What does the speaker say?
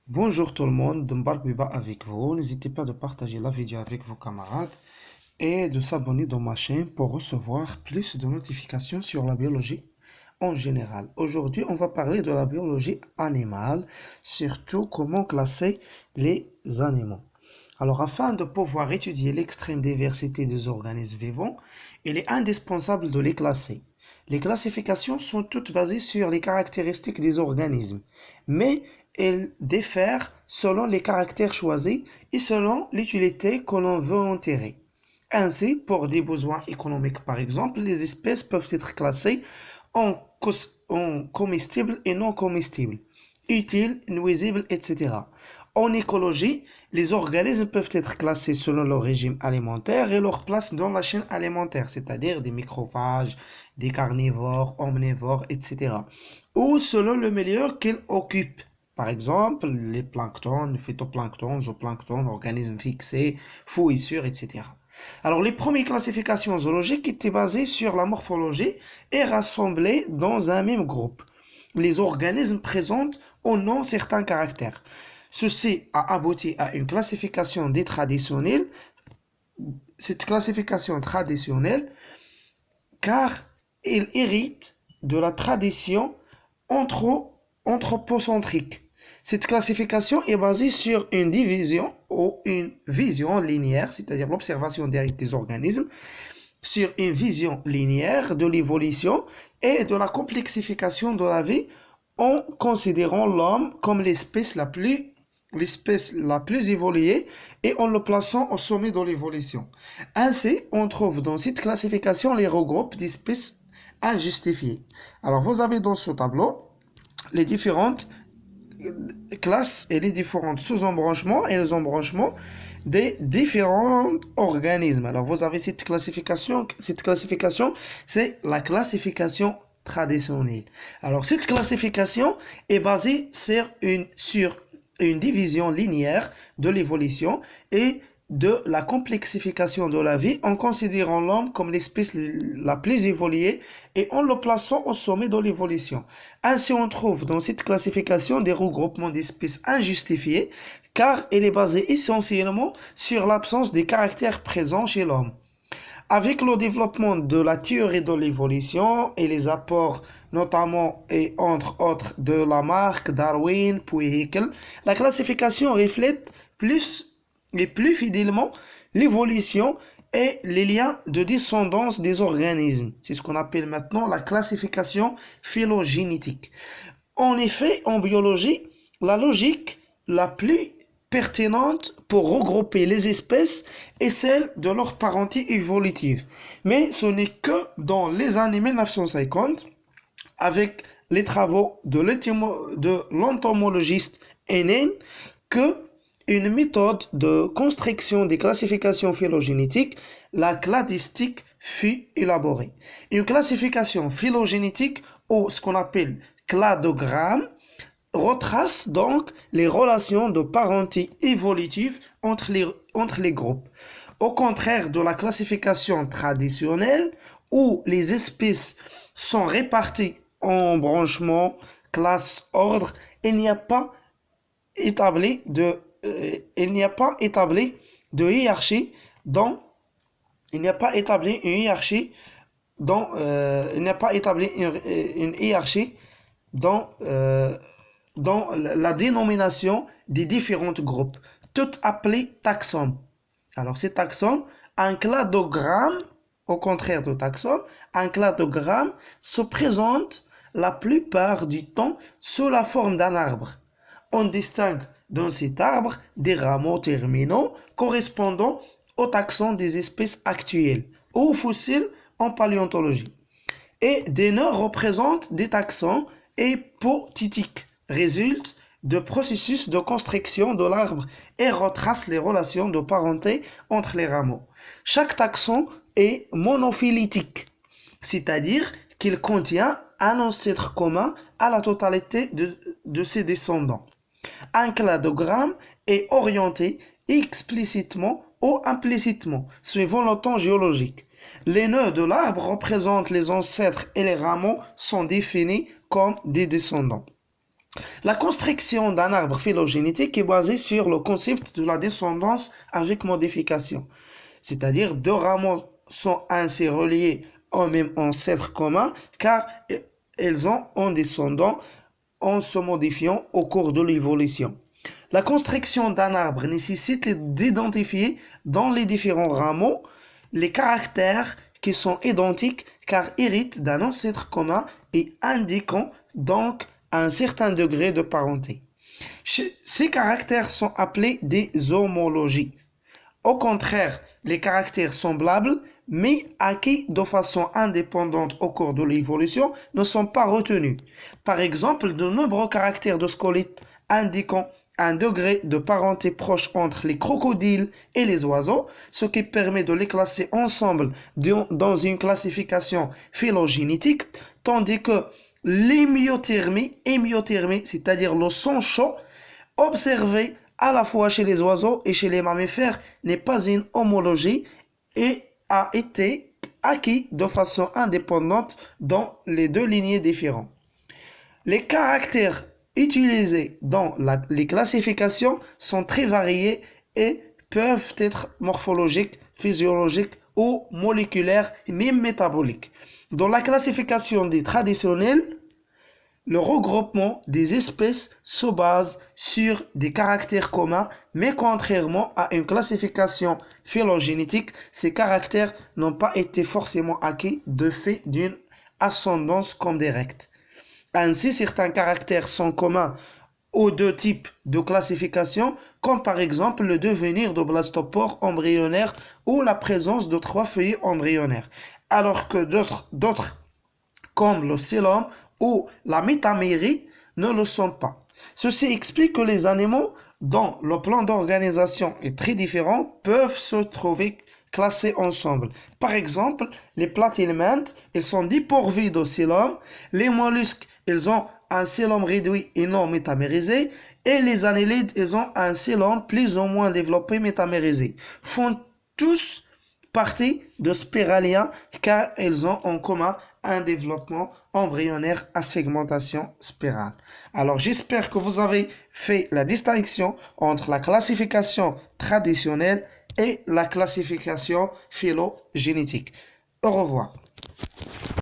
Bonjour tout le monde, Mbark Biba avec vous. N'hésitez pas de partager la vidéo avec vos camarades et de s'abonner dans ma chaîne pour recevoir plus de notifications sur la biologie en général. Aujourd'hui, on va parler de la biologie animale, surtout comment classer les animaux. Alors, afin de pouvoir étudier l'extrême diversité des organismes vivants, il est indispensable de les classer. Les classifications sont toutes basées sur les caractéristiques des organismes, mais elles diffèrent selon les caractères choisis et selon l'utilité que l'on veut en tirer. Ainsi, pour des besoins économiques par exemple, les espèces peuvent être classées en, en comestibles et non comestibles, utiles, nuisibles, etc. En écologie, les organismes peuvent être classés selon leur régime alimentaire et leur place dans la chaîne alimentaire, c'est-à-dire des microphages, des carnivores, omnivores, etc. Ou selon le milieu qu'ils occupent. Par exemple, les planctons, les phytoplanctons, zooplanctons, organismes fixés, fouissures, etc. Alors, les premières classifications zoologiques étaient basées sur la morphologie et rassemblées dans un même groupe. Les organismes présentent ou non certains caractères. Ceci a abouti à une classification des traditionnels. Cette classification traditionnelle, car elle hérite de la tradition anthropocentrique. Cette classification est basée sur une division ou une vision linéaire, c'est-à-dire l'observation directe des organismes, sur une vision linéaire de l'évolution et de la complexification de la vie en considérant l'homme comme l'espèce la plus évoluée et en le plaçant au sommet de l'évolution. Ainsi, on trouve dans cette classification les regroupes d'espèces injustifiées. Alors, vous avez dans ce tableau les différentes classes et les différents sous-embranchements et les embranchements des différents organismes. Alors, vous avez cette classification, c'est la classification traditionnelle. Alors, cette classification est basée sur une division linéaire de l'évolution et de la complexification de la vie en considérant l'homme comme l'espèce la plus évoluée et en le plaçant au sommet de l'évolution. Ainsi, on trouve dans cette classification des regroupements d'espèces injustifiés car elle est basée essentiellement sur l'absence des caractères présents chez l'homme. Avec le développement de la théorie de l'évolution et les apports notamment et entre autres de Lamarck, Darwin, puis Haeckel, la classification reflète plus et plus fidèlement l'évolution et les liens de descendance des organismes. C'est ce qu'on appelle maintenant la classification phylogénétique. En effet, en biologie, la logique la plus pertinente pour regrouper les espèces est celle de leur parenté évolutive. Mais ce n'est que dans les années 1950, avec les travaux de l'entomologiste Heinen, que une méthode de construction des classifications phylogénétiques, la cladistique, fut élaborée. Une classification phylogénétique, ou ce qu'on appelle cladogramme, retrace donc les relations de parenté évolutive entre les groupes. Au contraire de la classification traditionnelle, où les espèces sont réparties en branchements, classes, ordres, il n'y a pas établi de hiérarchie dans il n'y a pas établi une hiérarchie dans il n'y a pas établi une hiérarchie dans dans la dénomination des différents groupes, toutes appelées taxons. Alors, ces taxons, un cladogramme, au contraire de taxon, un cladogramme se présente la plupart du temps sous la forme d'un arbre. On distingue dans cet arbre des rameaux terminaux correspondant aux taxons des espèces actuelles ou fossiles en paléontologie. Et des nœuds représentent des taxons hypothétiques, résultent de processus de construction de l'arbre et retracent les relations de parenté entre les rameaux. Chaque taxon est monophylétique, c'est-à-dire qu'il contient un ancêtre commun à la totalité de ses descendants. Un cladogramme est orienté explicitement ou implicitement, suivant le temps géologique. Les nœuds de l'arbre représentent les ancêtres et les rameaux sont définis comme des descendants. La construction d'un arbre phylogénétique est basée sur le concept de la descendance avec modification. C'est-à-dire deux rameaux sont ainsi reliés au même ancêtre commun car elles ont un descendant en se modifiant au cours de l'évolution. La construction d'un arbre nécessite d'identifier dans les différents rameaux les caractères qui sont identiques car héritent d'un ancêtre commun et indiquant donc un certain degré de parenté. Ces caractères sont appelés des homologies. Au contraire, les caractères semblables, mais acquis de façon indépendante au cours de l'évolution, ne sont pas retenus. Par exemple, de nombreux caractères de scolite indiquant un degré de parenté proche entre les crocodiles et les oiseaux, ce qui permet de les classer ensemble dans une classification phylogénétique, tandis que l'hémiothermie, c'est-à-dire le sang chaud, observé à la fois chez les oiseaux et chez les mammifères, n'est pas une homologie et a été acquis de façon indépendante dans les deux lignées différentes. Les caractères utilisés dans les classifications sont très variés et peuvent être morphologiques, physiologiques ou moléculaires, même métaboliques. Dans la classification des traditionnels, le regroupement des espèces se base sur des caractères communs, mais contrairement à une classification phylogénétique, ces caractères n'ont pas été forcément acquis de fait d'une ascendance comme directe. Ainsi, certains caractères sont communs aux deux types de classification, comme par exemple le devenir de blastopores embryonnaires ou la présence de trois feuillets embryonnaires, alors que d'autres comme le xylome ou la métamérie ne le sont pas. Ceci explique que les animaux, dont le plan d'organisation est très différent, peuvent se trouver classés ensemble. Par exemple, les platyhelminthes, ils sont dépourvus de xylome, les mollusques, ils ont un xylome réduit et non métamérisé, et les annélides, ils ont un xylome plus ou moins développé métamérisé. Font tous partie de spiraliens car ils ont en commun un développement embryonnaire à segmentation spirale. Alors j'espère que vous avez fait la distinction entre la classification traditionnelle et la classification phylogénétique. Au revoir.